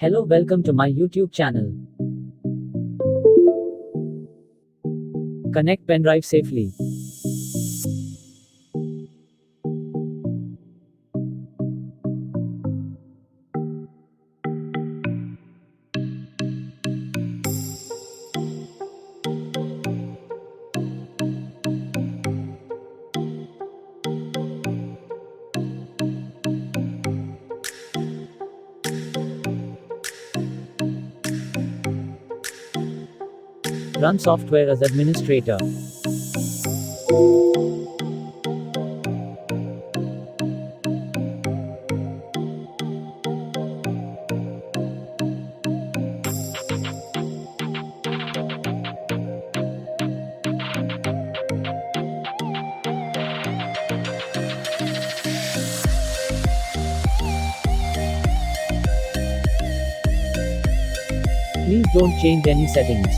Hello, welcome to my YouTube channel. Connect pendrive safely. Run software as administrator. Please don't change any settings.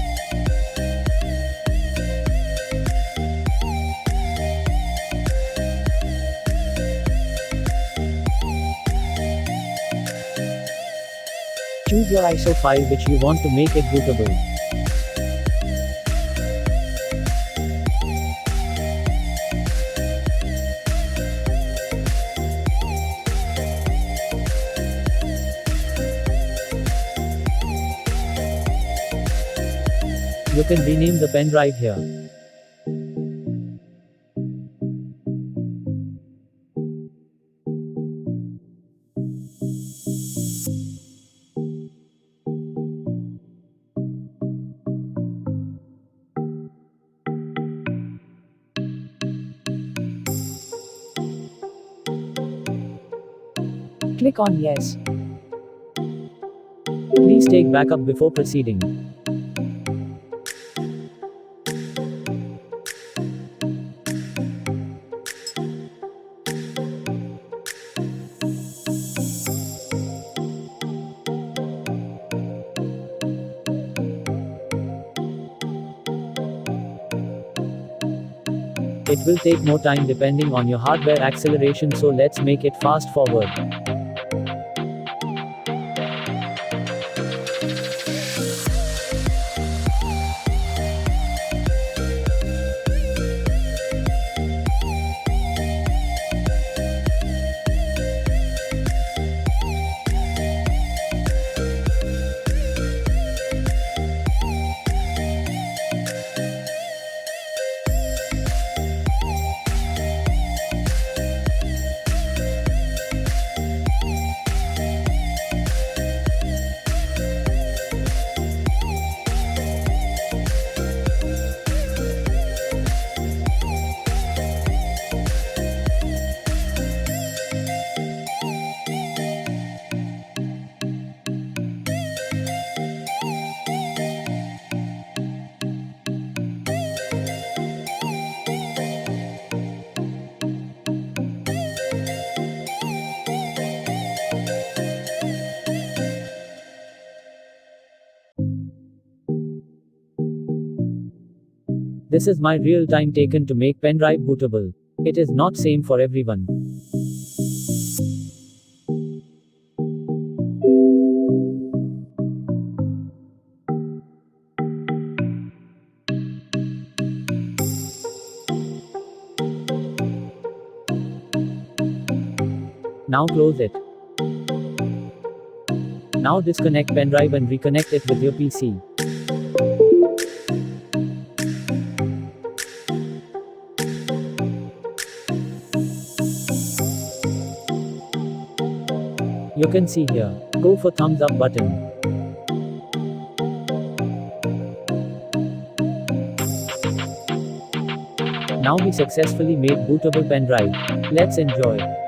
Choose your ISO file which you want to make it bootable. You can rename the pen drive here. Click on Yes. Please take backup before proceeding. It will take more time depending on your hardware acceleration, so let's make it fast forward. This is my real time taken to make pendrive bootable. It is not same for everyone. Now close it. Now disconnect pendrive and reconnect it with your PC. You can see here. Go for thumbs up button. Now we successfully made bootable pendrive. Let's enjoy.